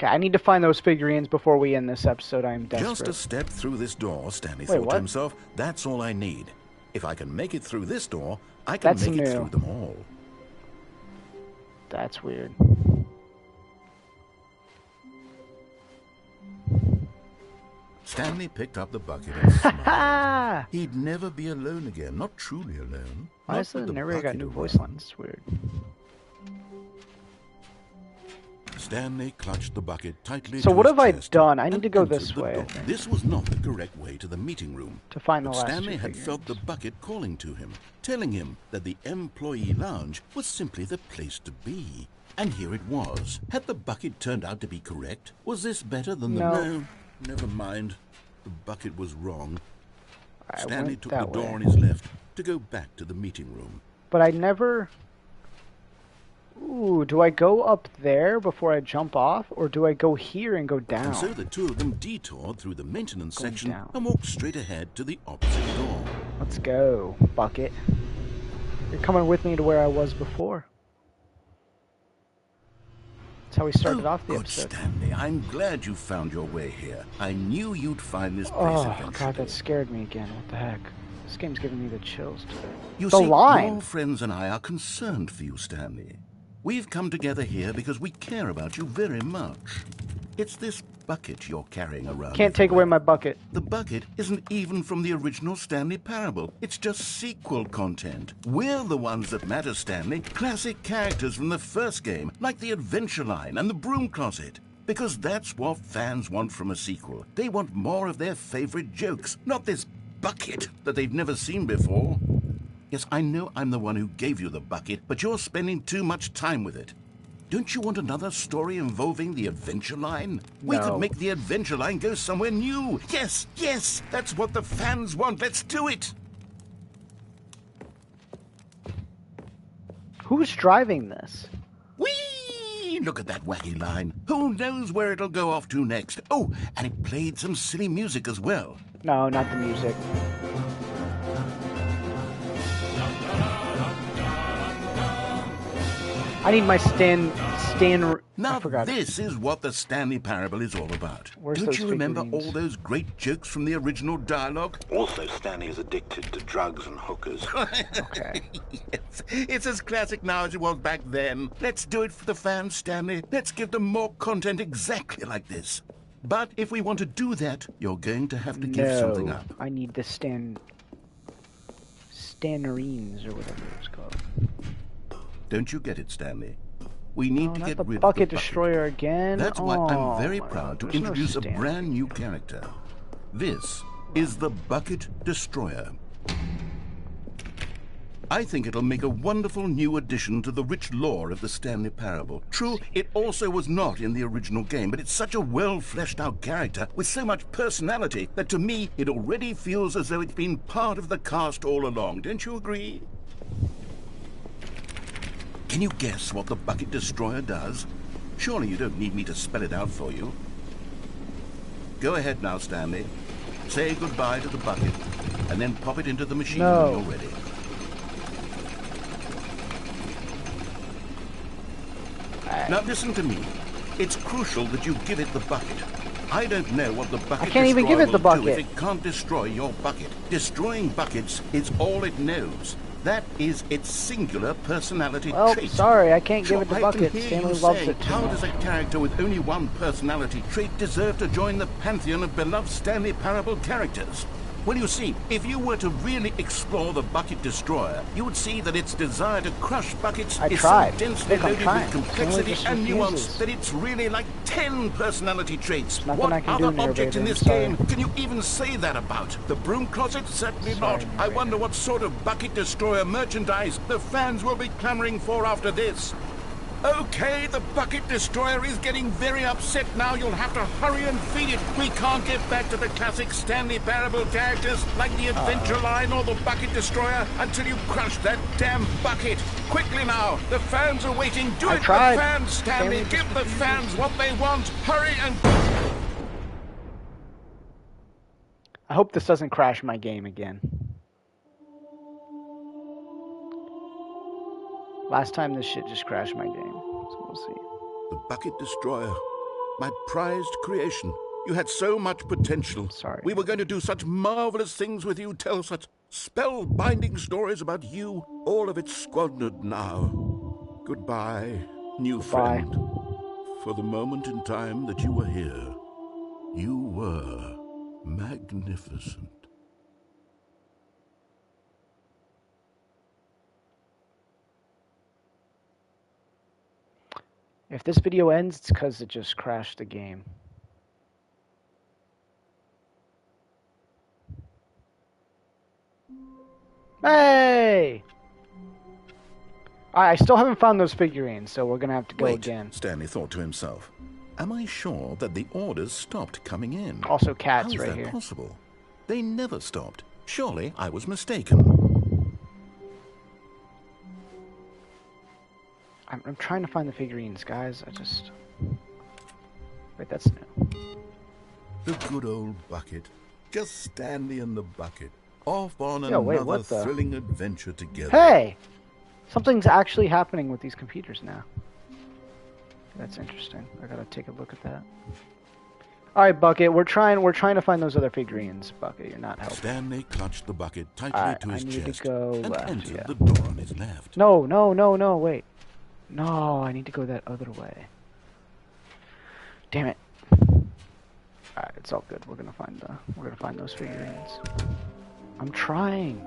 Okay, I need to find those figurines before we end this episode. I am desperate. Just a step through this door, Stanley thought to himself. That's all I need. If I can make it through this door, I can make it through them all. That's weird. Stanley picked up the bucket and smiled. He'd never be alone again, not truly alone. Why is the narrator got new voice lines? It's weird. Stanley clutched the bucket tightly. So what have I done? I need to go this way. This was not the correct way to the meeting room. To find the last Stanley had felt the bucket calling to him, telling him that the employee lounge was simply the place to be. And here it was. Had the bucket turned out to be correct? Was this better than the... No, never mind. The bucket was wrong. Stanley took the door on his left to go back to the meeting room. But I never... Ooh, do I go up there before I jump off, or do I go here and go down? And so the two of them detoured through the maintenance section and walked straight ahead to the opposite door. Let's go, bucket. You're coming with me to where I was before. That's how we started off the episode. Stanley, I'm glad you found your way here. I knew you'd find this place eventually. Oh, God, that scared me again. What the heck? This game's giving me the chills today. You see, your friends and I are concerned for you, Stanley. We've come together here because we care about you very much. It's this bucket you're carrying around. Can't take away my bucket. The bucket isn't even from the original Stanley Parable. It's just sequel content. We're the ones that matter, Stanley. Classic characters from the first game, like the Adventure Line and the Broom Closet. Because that's what fans want from a sequel. They want more of their favorite jokes, not this bucket that they've never seen before. Yes, I know I'm the one who gave you the bucket, but you're spending too much time with it. Don't you want another story involving the Adventure Line? We could make the Adventure Line go somewhere new. Yes, yes, that's what the fans want. Let's do it. Who's driving this? Whee! Look at that wacky line. Who knows where it'll go off to next? Oh, and it played some silly music as well. No, not the music. I need my Stan. Now, I forgot. This is what the Stanley Parable is all about. Don't you remember all those great jokes from the original dialogue? Also, Stanley is addicted to drugs and hookers. Okay. Yes, it's as classic now as it was back then. Let's do it for the fans, Stanley. Let's give them more content exactly like this. But if we want to do that, you're going to have to give something up. I need the Stannerines or whatever it's called. Don't you get it, Stanley? We need to get rid of the bucket destroyer again. That's why I'm very proud to introduce a brand new character. This is the Bucket Destroyer. I think it'll make a wonderful new addition to the rich lore of the Stanley Parable. True, it also was not in the original game, but it's such a well-fleshed-out character with so much personality that to me it already feels as though it's been part of the cast all along. Don't you agree? Can you guess what the Bucket Destroyer does? Surely you don't need me to spell it out for you. Go ahead now, Stanley. Say goodbye to the bucket, and then pop it into the machine when you're ready. Now listen to me. It's crucial that you give it the bucket. I don't know what the bucket destroyer will do if it can't destroy your bucket. Destroying buckets is all it knows. That is its singular personality trait. Sorry, I can't give it the bucket. Stanley loves it too much. How does a character with only one personality trait deserve to join the pantheon of beloved Stanley Parable characters? Well, you see, if you were to really explore the Bucket Destroyer, you would see that its desire to crush buckets is so densely loaded with complexity and nuance that it's really like 10 personality traits. What other object in this game can you even say that about? The Broom Closet? Certainly not. I wonder what sort of Bucket Destroyer merchandise the fans will be clamoring for after this. Okay, the Bucket Destroyer is getting very upset now. You'll have to hurry and feed it. We can't get back to the classic Stanley Parable characters like the Adventure Line or the Bucket Destroyer until you crush that damn bucket. Quickly now, the fans are waiting. Do it for the fans, Stanley. Give the fans what they want. Hurry and... I hope this doesn't crash my game again. Last time this shit just crashed my game, so we'll see. The Bucket Destroyer My prized creation. You had so much potential. Sorry. We were going to do such marvelous things with you, tell such spellbinding stories about you. All of it squandered now. Goodbye, new friend. For the moment in time that you were here, you were magnificent. If this video ends, it's because it just crashed the game. Hey! I still haven't found those figurines, so we're gonna have to go again. Stanley thought to himself. Am I sure that the orders stopped coming in? Also cats How is right that here. possible? They never stopped. Surely I was mistaken. I'm trying to find the figurines, guys. Wait, that's new. The good old bucket. Just Stanley and the bucket. Off on Wait, another thrilling adventure together. Hey! Something's actually happening with these computers now. That's interesting. I gotta take a look at that. Alright, Bucket, we're trying to find those other figurines. Bucket, you're not helping. Stanley clutched the bucket tightly to his chest to go and left, entered the door on his left. No, wait. No, I need to go that other way. Damn it. Alright, it's all good. We're gonna find those figurines. I'm trying.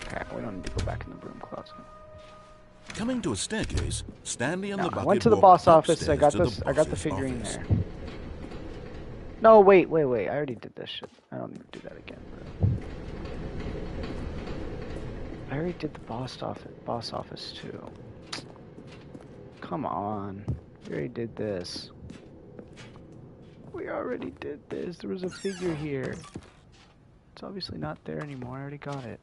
Okay, we don't need to go back in the broom closet. Coming to a staircase, Stanley and the bucket I went to the boss office. I got the boss's figurine office. there. No, wait. I already did this shit. I don't need to do that again, bro. I already did the boss office too. Come on. We already did this. There was a figure here. It's obviously not there anymore. I already got it.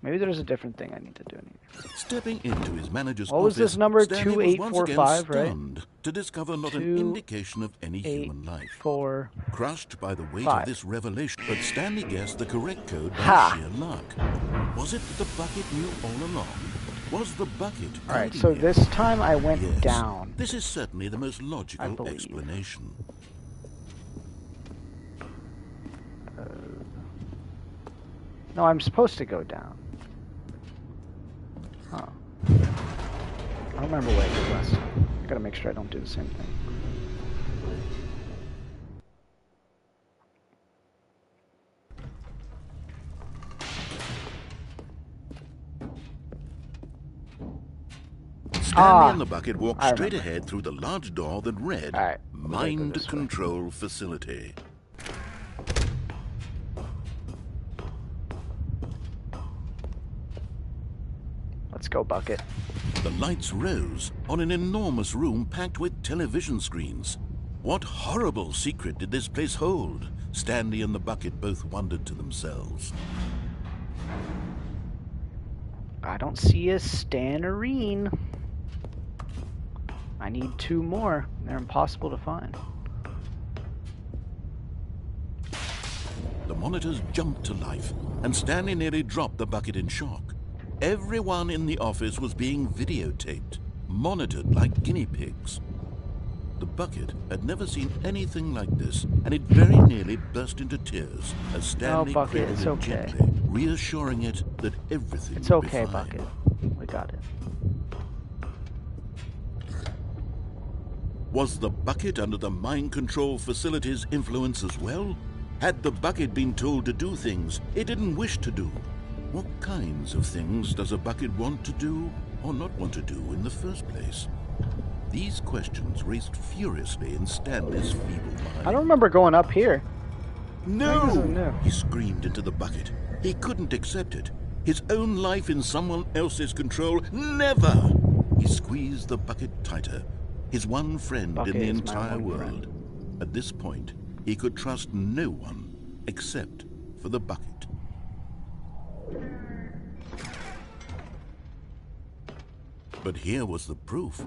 Maybe there's a different thing I need to do in here. Stepping into his manager's What was office, this number? Stanley was once again 2845, right? stunned to discover not an indication of any human life. 4. Crushed by the weight 5. of this revelation, but Stanley guessed the correct code by Ha! sheer luck. Was it that the bucket knew all along? Was the bucket Alright, guiding so him? this time I went Yes, down. this is certainly the most logical believe. explanation. No, I'm supposed to go down. Huh. I don't remember what I did last time. I gotta make sure I don't do the same thing. Stanley and the bucket walked straight ahead through the large door that read, Alright, Mind Control Facility. Let's go, Bucket. The lights rose on an enormous room packed with television screens. What horrible secret did this place hold? Stanley and the bucket both wondered to themselves. I don't see a Stannerine. I need 2 more. They're impossible to find. The monitors jumped to life, and Stanley nearly dropped the bucket in shock. Everyone in the office was being videotaped, monitored like guinea pigs. The bucket had never seen anything like this, and it very nearly burst into tears as Stanley Bucket, cradled it's it okay. gently, reassuring it that everything It's would okay, be fine. Bucket. We got it. Was the bucket under the mind control facility's influence as well? Had the bucket been told to do things it didn't wish to do? What kinds of things does a bucket want to do or not want to do in the first place? These questions raced furiously in Stanley's feeble mind. I don't remember going up here. No! He screamed into the bucket. He couldn't accept it. His own life in someone else's control, never! He squeezed the bucket tighter. His one friend Bucket in the is my entire one world. friend. At this point, he could trust no one except for the bucket. But here was the proof.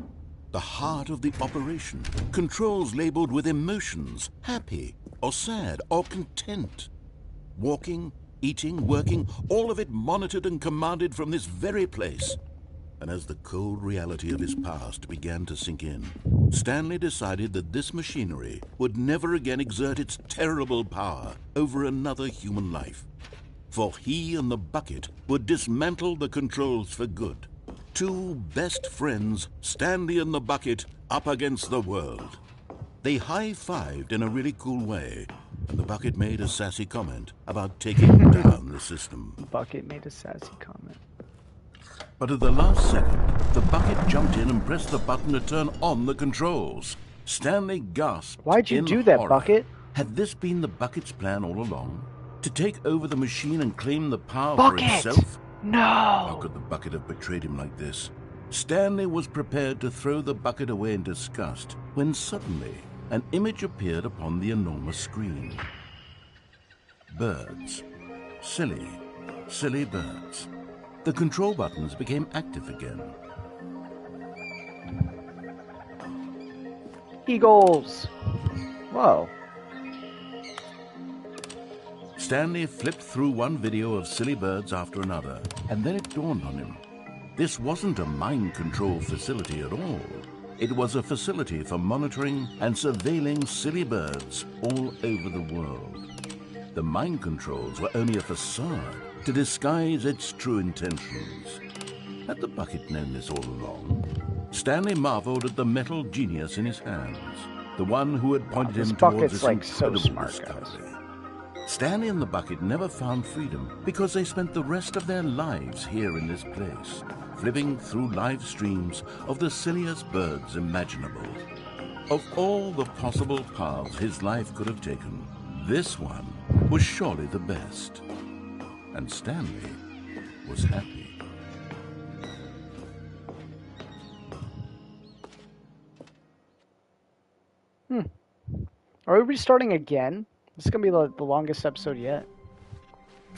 The heart of the operation. Controls labeled with emotions, happy or sad or content. Walking, eating, working, all of it monitored and commanded from this very place. And as the cold reality of his past began to sink in, Stanley decided that this machinery would never again exert its terrible power over another human life. For he and the bucket would dismantle the controls for good. Two best friends, Stanley and the bucket, up against the world. They high-fived in a really cool way, and the bucket made a sassy comment about taking down the system. Bucket made a sassy comment. But at the last second, the bucket jumped in and pressed the button to turn on the controls. Stanley gasped. Why'd you in do that, horror. Bucket? Had this been the bucket's plan all along? To take over the machine and claim the power Bucket! for itself? No! How could the bucket have betrayed him like this? Stanley was prepared to throw the bucket away in disgust when suddenly an image appeared upon the enormous screen. Birds. Silly, silly birds. The control buttons became active again. Eagles! Whoa. Stanley flipped through one video of silly birds after another, and then it dawned on him. This wasn't a mind control facility at all. It was a facility for monitoring and surveilling silly birds all over the world. The mind controls were only a facade to disguise its true intentions. Had the bucket known this all along? Stanley marveled at the metal genius in his hands, the one who had pointed This him towards bucket's this like so incredible smart, discovery. Stanley and the bucket never found freedom because they spent the rest of their lives here in this place, flipping through live streams of the silliest birds imaginable. Of all the possible paths his life could have taken, this one was surely the best. And Stanley was happy. Are we restarting again? This is gonna be the longest episode yet.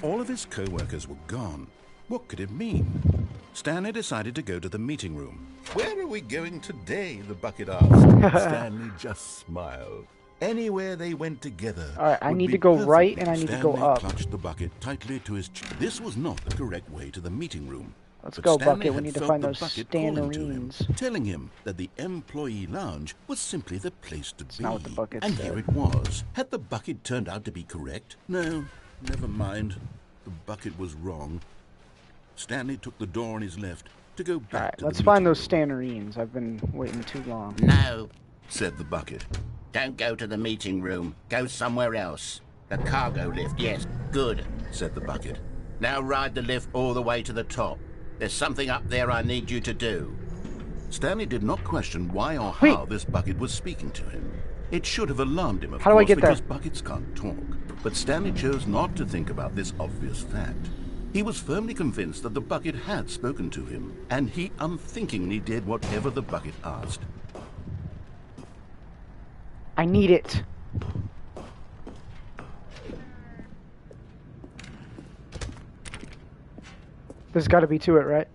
All of his co-workers were gone. What could it mean? Stanley decided to go to the meeting room. Where are we going today? The bucket asked. Stanley just smiled. Anywhere they went together. All right, I would need be to go perfect. right and I need to go Stanley up. clutched the bucket tightly to his chest. This was not the correct way to the meeting room. Let's But go, Stanley Bucket. We had need to felt find the those bucket calling to him, stannerines. telling him that the employee lounge was simply the place to be. not what the bucket and said. here it was. Had the bucket turned out to be correct? No, never mind. The bucket was wrong. Stanley took the door on his left to go back Alright, to let's the find meeting those room. stannerines. I've been waiting too long. No, Said the bucket. don't go to the meeting room. Go somewhere else. The cargo lift, yes, good. Said the bucket. Now ride the lift all the way to the top. There's something up there I need you to do. Stanley did not question why or Wait. how this bucket was speaking to him. It should have alarmed him, of How do I course, get there? because buckets can't talk. But Stanley chose not to think about this obvious fact. He was firmly convinced that the bucket had spoken to him, and he unthinkingly did whatever the bucket asked. I need it. There's got to be to it, right?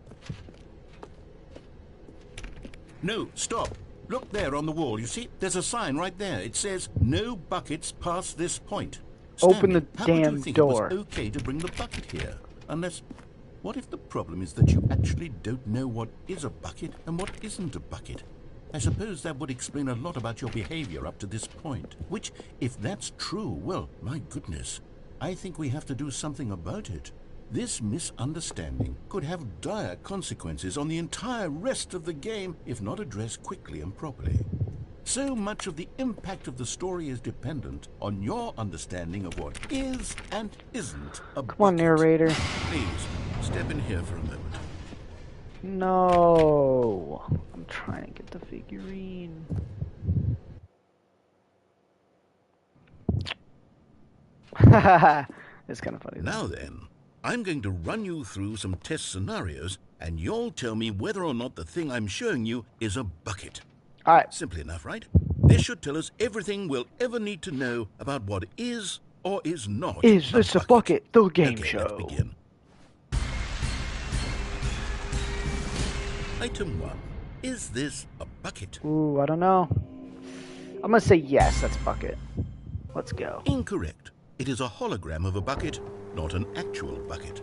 No, stop. Look there on the wall. You see, there's a sign right there. It says, "No buckets past this point." Open the how would you damn think door. It was okay to bring the bucket here? Unless, what if the problem is that you actually don't know what is a bucket and what isn't a bucket? I suppose that would explain a lot about your behavior up to this point. Which, if that's true, well, my goodness, I think we have to do something about it. This misunderstanding could have dire consequences on the entire rest of the game if not addressed quickly and properly. So much of the impact of the story is dependent on your understanding of what is and isn't a bucket. Come on, narrator. Please, step in here for a moment. No. I'm trying to get the figurine. It's kind of funny. Now then, I'm going to run you through some test scenarios, and you'll tell me whether or not the thing I'm showing you is a bucket. Alright. Simple enough, right? This should tell us everything we'll ever need to know about what is or is not Is this a bucket? The game Okay, show. let's begin. Item 1. Is this a bucket? Ooh, I don't know. I'm gonna say yes, that's bucket. Let's go. Incorrect. It is a hologram of a bucket, not an actual bucket.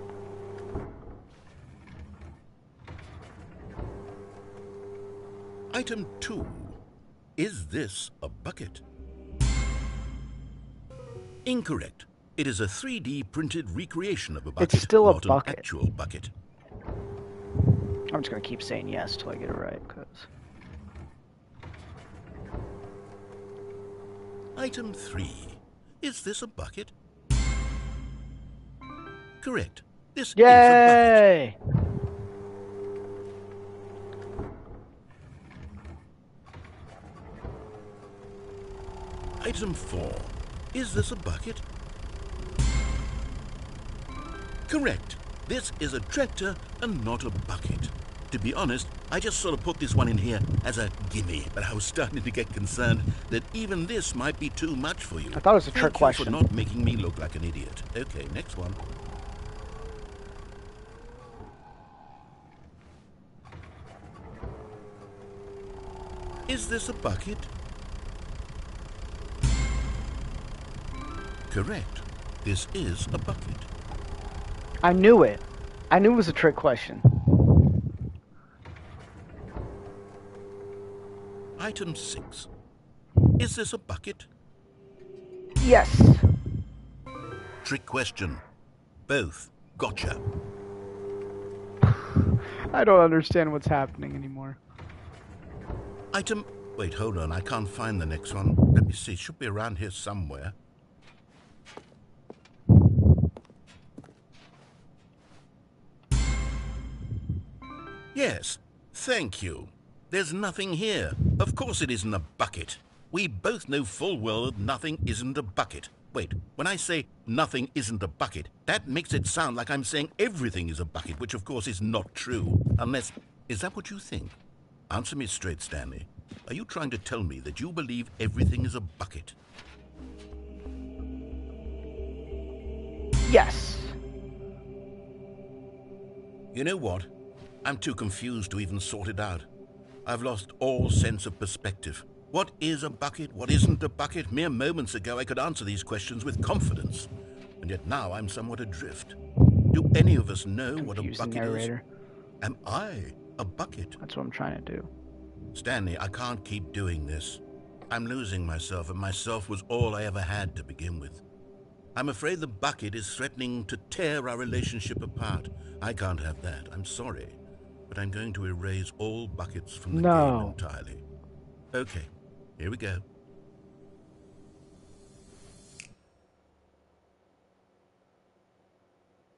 Item 2. Is this a bucket? Incorrect. It is a 3D printed recreation of a bucket, It's still a not bucket. an actual bucket. I'm just gonna keep saying yes till I get it right, cause... Item 3. Is this a bucket? Correct. This is a bucket. Yay! Item 4. Is this a bucket? Correct. This is a tractor and not a bucket. To be honest, I just sort of put this one in here as a gimme, but I was starting to get concerned that even this might be too much for you. I thought it was a trick Thank you question. for not making me look like an idiot. Okay, next one. Is this a bucket? Correct. This is a bucket. I knew it. I knew it was a trick question. Item 6. Is this a bucket? Yes. Trick question. Both. Gotcha. I don't understand what's happening anymore. Item... Wait, hold on. I can't find the next one. Let me see. It should be around here somewhere. Yes. Thank you. There's nothing here. Of course it isn't a bucket. We both know full well that nothing isn't a bucket. Wait, when I say nothing isn't a bucket, that makes it sound like I'm saying everything is a bucket, which of course is not true. Unless... Is that what you think? Answer me straight, Stanley. Are you trying to tell me that you believe everything is a bucket? Yes. You know what? I'm too confused to even sort it out. I've lost all sense of perspective. What is a bucket? What isn't a bucket? Mere moments ago I could answer these questions with confidence. And yet now I'm somewhat adrift. Do any of us know what a Confusing bucket narrator. is? Am I a bucket? That's what I'm trying to do. Stanley, I can't keep doing this. I'm losing myself, and myself was all I ever had to begin with. I'm afraid the bucket is threatening to tear our relationship apart. I can't have that. I'm sorry. But I'm going to erase all buckets from the game entirely. Okay, here we go.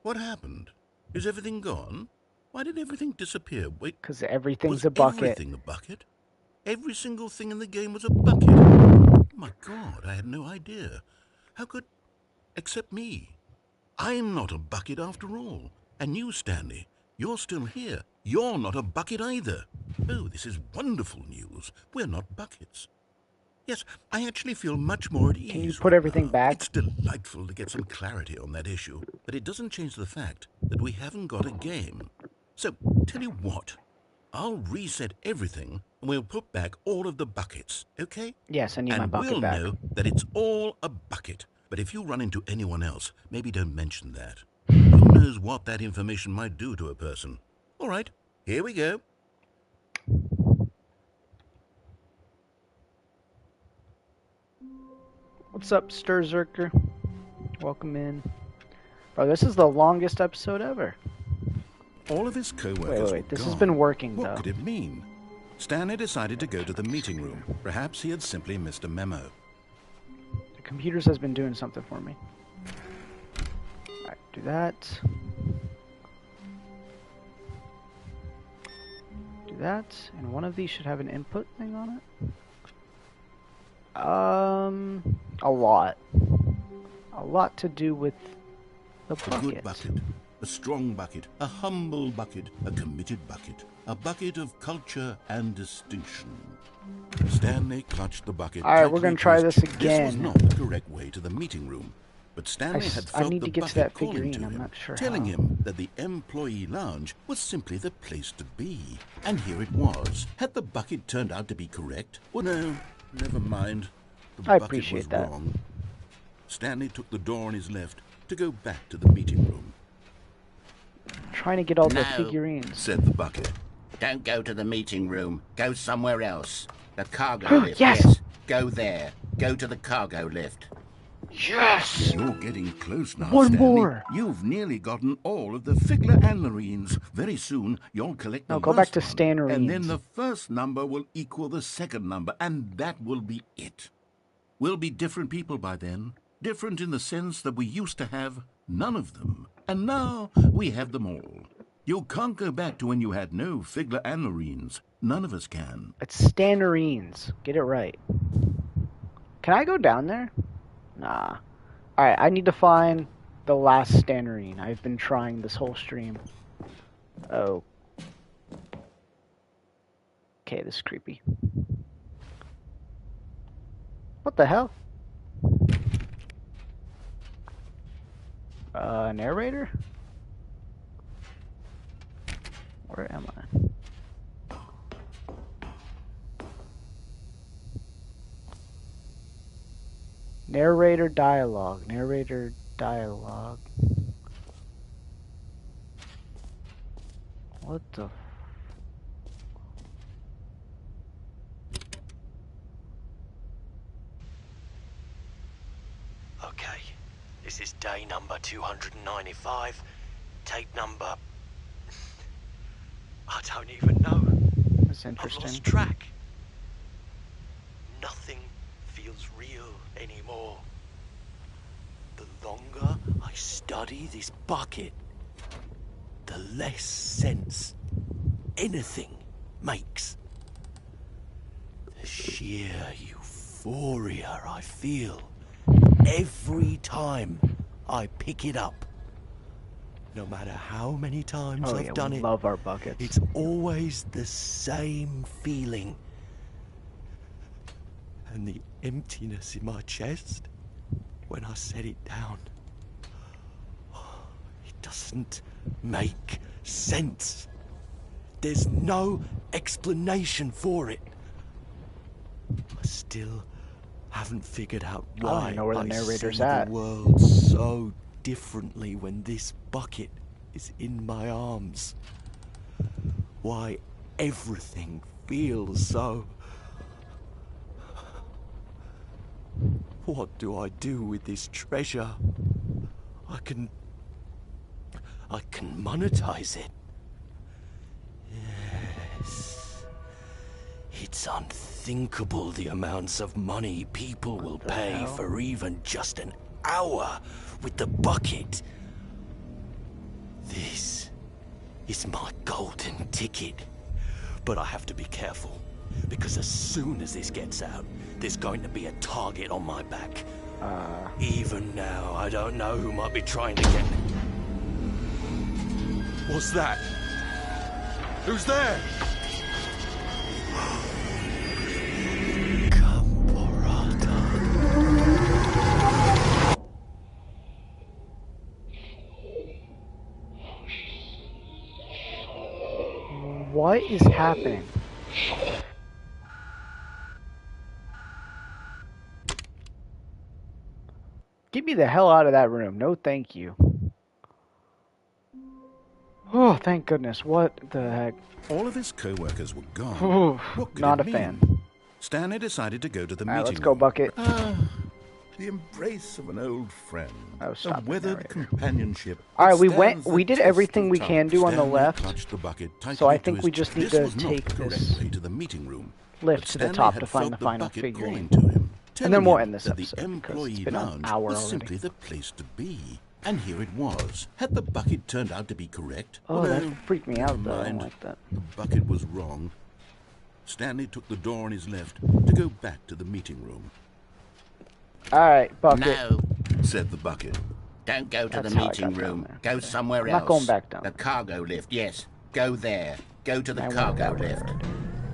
What happened? Is everything gone? Why did everything disappear? Wait, Because everything's was a bucket. everything a bucket? Every single thing in the game was a bucket. Oh my God, I had no idea. How could... Except me. I'm not a bucket after all. And you, Stanley, you're still here. You're not a bucket either. Oh, this is wonderful news. We're not buckets. Yes, I actually feel much more at ease. Can you put everything now. back? It's delightful to get some clarity on that issue, but it doesn't change the fact that we haven't got a game. So, tell you what, I'll reset everything and we'll put back all of the buckets, okay? Yes, I need my And bucket we'll back. know that it's all a bucket. But if you run into anyone else, maybe don't mention that. Who knows what that information might do to a person? All right, here we go. What's up, Sturzerker? Welcome in. Bro, this is the longest episode ever. All of his co-workers Wait. were This has gone. been working, What though. could it mean? Stanley decided to go to the meeting room. Perhaps he had simply missed a memo. The computers has been doing something for me. Alright, do that. Do that. And one of these should have an input thing on it. A lot. A lot to do with the A bucket. good bucket, a strong bucket, a humble bucket, a committed bucket, a bucket of culture and distinction. Stanley clutched the bucket. All right, we're tightly gonna try to his this chest. This was again. not the correct way to the meeting room. But Stanley had I felt need the to get to bucket that calling figurine. to I'm him, not sure telling how. him that the employee lounge was simply the place to be. And here it was. Had the bucket turned out to be correct? Well, no, never mind. The I bucket appreciate was that. wrong. Stanley took the door on his left to go back to the meeting room. Trying to get all the No. figurines. Said the bucket. Don't go to the meeting room. Go somewhere else. The cargo lift. Yes! Go there. Go to the cargo lift. Yes! You're getting close now, One Stanley. more. You've nearly gotten all of the Figler and Marines. Very soon, you'll collect the No, go back last to one, Stanley's. and then the first number will equal the second number, and that will be it. We'll be different people by then. Different in the sense that we used to have none of them, and now we have them all. You can't go back to when you had no Figler and Marines. None of us can. It's Stanley's. Get it right. Can I go down there? Nah. Alright, I need to find the last Stanley. I've been trying this whole stream. Oh. Okay, this is creepy. What the hell? Narrator? Where am I? Narrator dialogue. Narrator dialogue. What the? Okay, this is day number 295. Tape number... I don't even know. That's I've interesting. lost track. Nothing feels real anymore. The longer I study this bucket, the less sense anything makes. The sheer euphoria I feel every time I pick it up. No matter how many times I've done it, love our buckets. it's always the same feeling. And the emptiness in my chest when I set it down. It doesn't make sense. There's no explanation for it. I still haven't figured out why know where the I narrator's see at. the world so differently when this bucket is in my arms. Why everything feels so... What do I do with this treasure? I can monetize it. Yes. It's unthinkable the amounts of money people will pay for even just an hour with the bucket. This is my golden ticket. But I have to be careful, because as soon as this gets out, there's going to be a target on my back. Even now, I don't know who might be trying to get me. What's that? Who's there? What is happening? Get me the hell out of that room. No, thank you. Oh, thank goodness. What the heck? All of his co-workers were gone. Ooh, What could not it a mean? fan. Stanley decided to go to the Alright, meeting let's go, room. Bucket. The embrace of an old friend. Oh, stop a it, weathered narrator. companionship. Alright, we that went. stands We the did test everything of we time. can do on the Stanley left. clutched the bucket tightly So I to think his we just need This to was not take the correct this way to the meeting room. lift But to the Stanley top had to find felt the final bucket figurine. calling to him, And then telling we'll him end this that the episode, because employee it's been an lounge hour was already. simply the place to be. And here it was. Had the bucket turned out to be correct? Oh, that Although, freaked me out, never though. I don't mind. like that. The bucket was wrong. Stanley took the door on his left to go back to the meeting room. Alright, Bucket. No, Said the bucket. don't go to That's the how I meeting got down room. there. Go Okay. somewhere I'm else. not going back down. The cargo lift, yes. Go there. Go to the I went cargo that way lift. already.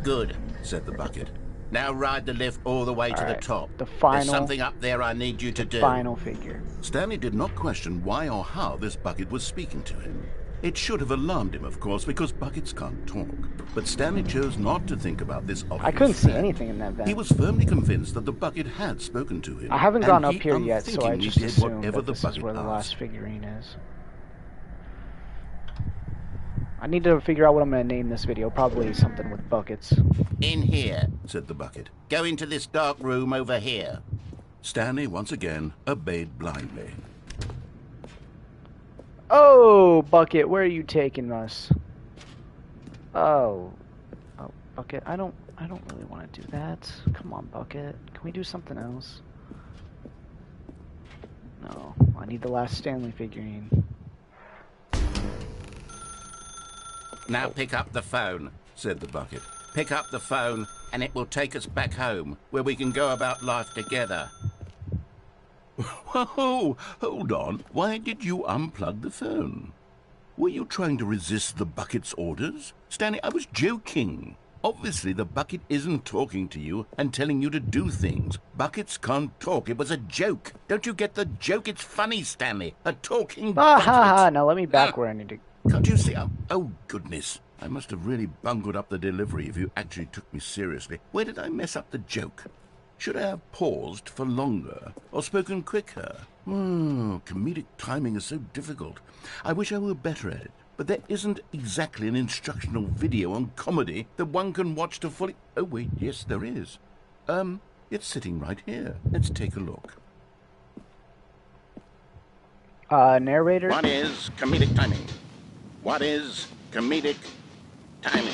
Good. Said the bucket. Now ride the lift all the way to the Alright, top. the final- There's something up there I need you to do. Final figure. Stanley did not question why or how this bucket was speaking to him. It should have alarmed him, of course, because buckets can't talk. But Stanley chose not to think about this obvious I couldn't see fact. anything in that vent. He was firmly convinced that the bucket had spoken to him. I haven't and gone up he here yet, so I unthinkingly just did assumed whatever that the this is bucket where the asked. last figurine is. I need to figure out what I'm going to name this video. Probably something with buckets. In here, said the bucket. Go into this dark room over here. Stanley once again obeyed blindly. Oh, bucket, where are you taking us? Oh, bucket. I don't really want to do that. Come on, bucket. Can we do something else? No, I need the last Stanley figurine. Now pick up the phone, said the bucket. Pick up the phone, and it will take us back home, where we can go about life together. Whoa, hold on. Why did you unplug the phone? Were you trying to resist the bucket's orders? Stanley, I was joking. Obviously, the bucket isn't talking to you and telling you to do things. Buckets can't talk. It was a joke. Don't you get the joke? It's funny, Stanley. A talking bucket. Ha! Now let me back where I need to. Can't you see? Oh, goodness. I must have really bungled up the delivery if you actually took me seriously. Where did I mess up the joke? Should I have paused for longer or spoken quicker? Comedic timing is so difficult. I wish I were better at it. But there isn't exactly an instructional video on comedy that one can watch to fully... Oh, wait, yes, there is. It's sitting right here. Let's take a look. Narrator? What is comedic timing? What is comedic timing?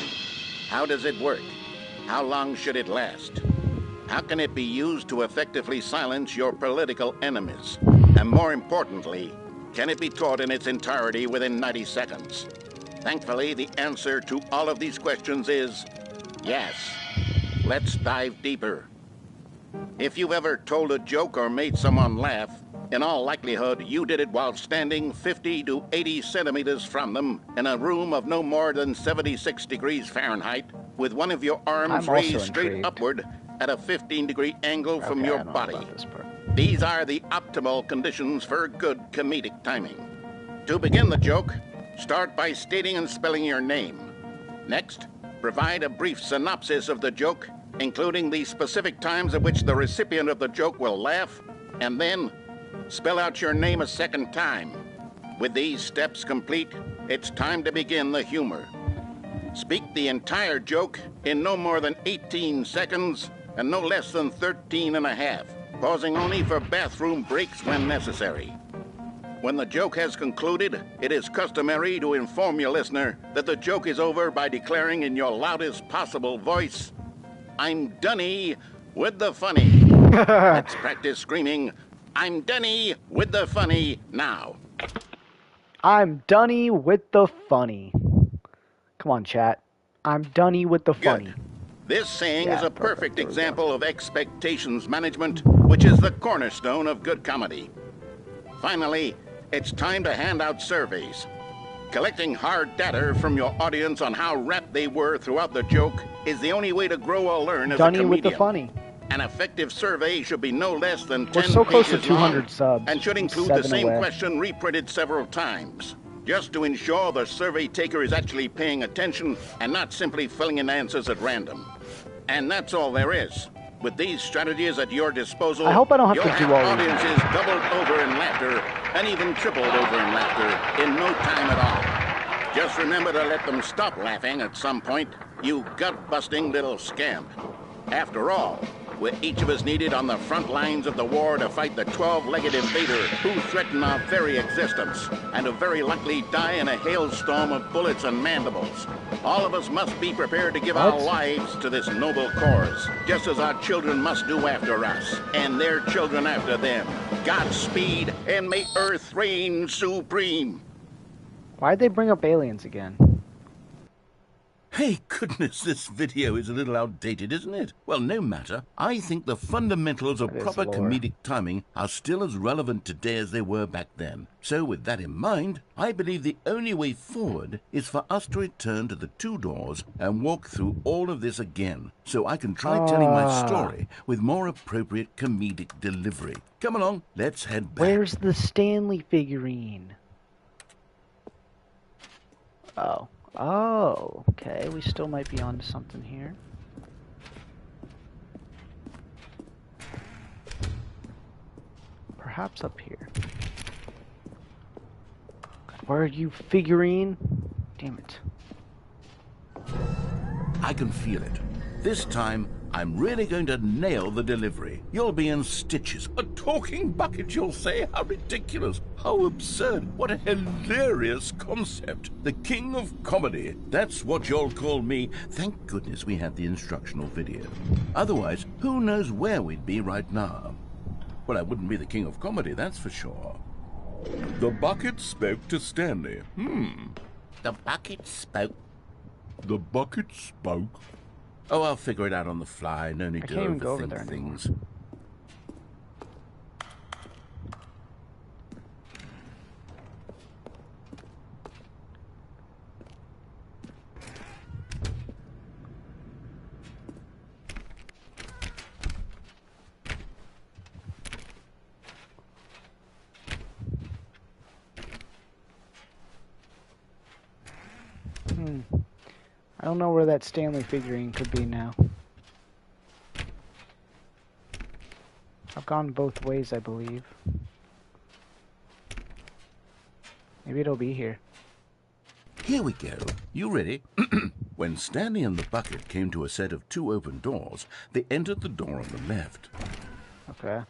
How does it work? How long should it last? How can it be used to effectively silence your political enemies? And more importantly, can it be taught in its entirety within 90 seconds? Thankfully, the answer to all of these questions is yes. Let's dive deeper. If you've ever told a joke or made someone laugh, in all likelihood, you did it while standing 50 to 80 centimeters from them in a room of no more than 76 degrees Fahrenheit, with one of your arms raised straight upward at a 15-degree angle from your body. These are the optimal conditions for good comedic timing. To begin the joke, start by stating and spelling your name. Next, provide a brief synopsis of the joke, including the specific times at which the recipient of the joke will laugh, and then spell out your name a second time. With these steps complete, it's time to begin the humor. Speak the entire joke in no more than 18 seconds and no less than 13 and a half, pausing only for bathroom breaks when necessary. When the joke has concluded, it is customary to inform your listener that the joke is over by declaring in your loudest possible voice, "I'm Dunny with the funny." Let's practice screaming, "I'm Dunny with the funny" now. I'm Dunny with the funny. Come on, chat. I'm Dunny with the funny. Good. This saying is a perfect example of expectations management, which is the cornerstone of good comedy. Finally, it's time to hand out surveys. Collecting hard data from your audience on how rapt they were throughout the joke is the only way to grow or learn as a comedian. Dunny with the funny. An effective survey should be no less than 10 We're so close to pages 200 long subs. and should include the same question reprinted several times, just to ensure the survey taker is actually paying attention and not simply filling in answers at random. And that's all there is. With these strategies at your disposal, I hope I don't have you'll to do all of audiences doubled over in laughter and even tripled over in laughter in no time at all. Just remember to let them stop laughing at some point, you gut-busting little scamp. After all, we're each of us needed on the front lines of the war to fight the 12-legged invader who threaten our very existence and who very likely die in a hailstorm of bullets and mandibles. All of us must be prepared to give our lives to this noble cause, just as our children must do after us, and their children after them. Godspeed, and may Earth reign supreme. Why'd they bring up aliens again? Hey, goodness, this video is a little outdated, isn't it? Well, no matter. I think the fundamentals of proper comedic timing are still as relevant today as they were back then. So with that in mind, I believe the only way forward is for us to return to the two doors and walk through all of this again, so I can try telling my story with more appropriate comedic delivery. Come along, let's head back. Where's the Stanley figurine? Oh, okay. We still might be onto something here. Perhaps up here. Where are you, figurine? Damn it. I can feel it. This time, I'm really going to nail the delivery. You'll be in stitches. A talking bucket, you'll say? How ridiculous. How absurd. What a hilarious concept. The king of comedy. That's what you'll call me. Thank goodness we had the instructional video. Otherwise, who knows where we'd be right now. Well, I wouldn't be the king of comedy, that's for sure. The bucket spoke to Stanley. The bucket spoke. The bucket spoke. Oh, I'll figure it out on the fly. No need to can't even go over overthink there things. I don't know where that Stanley figurine could be now. I've gone both ways, I believe. Maybe it'll be here. Here we go. You ready? When Stanley and the bucket came to a set of 2 open doors, they entered the door on the left. Okay.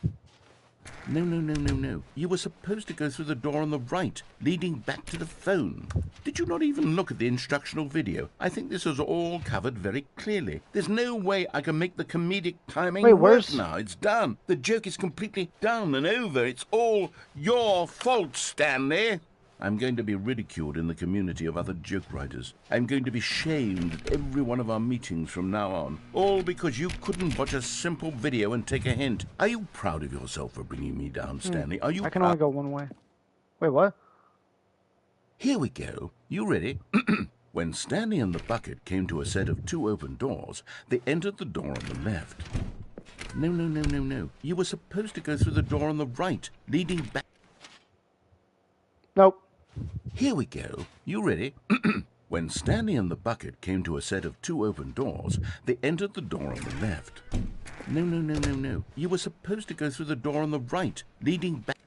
No. You were supposed to go through the door on the right, leading back to the phone. Did you not even look at the instructional video? I think this is all covered very clearly. There's no way I can make the comedic timing work now. It's done. The joke is completely done and over. It's all your fault, Stanley. I'm going to be ridiculed in the community of other joke writers. I'm going to be shamed at every one of our meetings from now on. All because you couldn't watch a simple video and take a hint. Are you proud of yourself for bringing me down, Stanley? Are you? I can only go one way. Wait, what? Here we go. You ready? When Stanley and the bucket came to a set of 2 open doors, they entered the door on the left. No. You were supposed to go through the door on the right, leading back. Nope. Here we go. You ready? When Stanley and the bucket came to a set of 2 open doors, they entered the door on the left. No. You were supposed to go through the door on the right, leading back.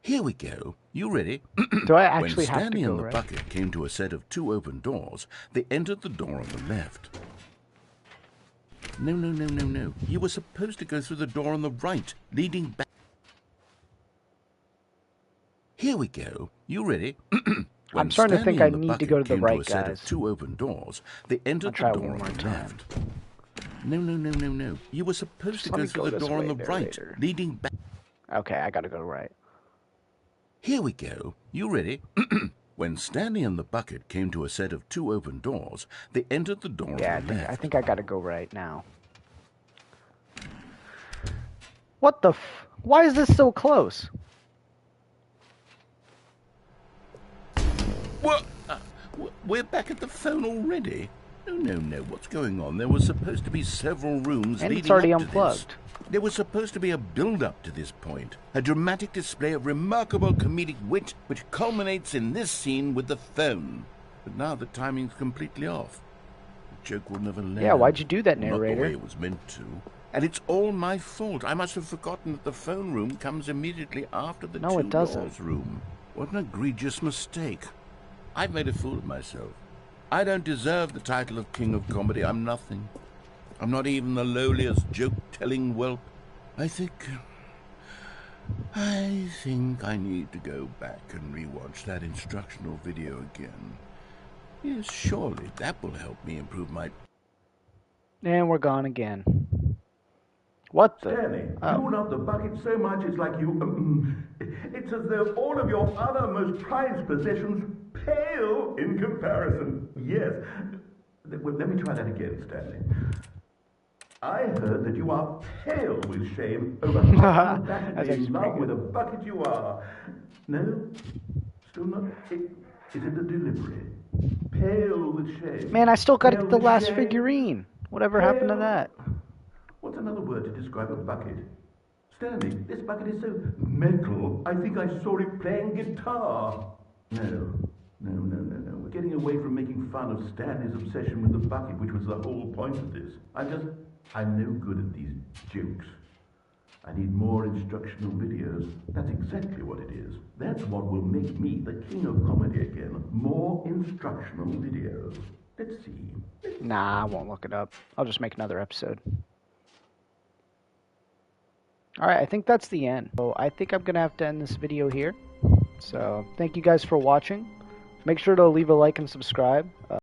Here we go. You ready? Do I actually when have to Stanley go and the right? bucket came to a set of 2 open doors, they entered the door on the left. No. You were supposed to go through the door on the right, leading back. Here we go. You ready? I'm starting to think I need to go to the right, set guys. of 2 open doors, they entered I'll try the door one on more the time. left. No. You were supposed to Let go me through go the this door on way the there right, later. leading back. Okay, I gotta go right. Here we go. You ready? When Stanley and the bucket came to a set of 2 open doors, they entered the door Yeah, on the left. I think I gotta go right now. What the f... Why is this so close? What? We're back at the phone already? No. What's going on? There was supposed to be several rooms And leading it's already up to unplugged. this. There was supposed to be a build-up to this point, a dramatic display of remarkable comedic wit which culminates in this scene with the phone. But now the timing's completely off. The joke will never land. Yeah, why'd you do that, Not the way narrator? it was meant to. And it's all my fault. I must have forgotten that the phone room comes immediately after the No, it doesn't. doors room. What an egregious mistake. I've made a fool of myself. I don't deserve the title of King of Comedy. I'm nothing. I'm not even the lowliest joke-telling whelp. I think I need to go back and rewatch that instructional video again. Yes, surely that will help me improve my... And we're gone again. What the? Stanley, Oh. you love the bucket so much it's like you... it's as though all of your other most prized possessions pale in comparison. Yes. Well, let me try that again, Stanley. I heard that you are pale with shame over how That's passionately actually in love pretty with a good. bucket you are. No? Still not? Is it the delivery? Pale with shame. Man, I still gotta Pale get the with last shame. figurine. Whatever happened to Pale- that? What's another word to describe a bucket? Stanley, this bucket is so metal, I think I saw it playing guitar. No. We're getting away from making fun of Stanley's obsession with the bucket, which was the whole point of this. I'm no good at these jokes. I need more instructional videos. That's exactly what it is. That's what will make me the king of comedy again. More instructional videos. Let's see. Nah, I won't look it up. I'll just make another episode. Alright, I think that's the end. So I think I'm going to have to end this video here. So, thank you guys for watching. Make sure to leave a like and subscribe.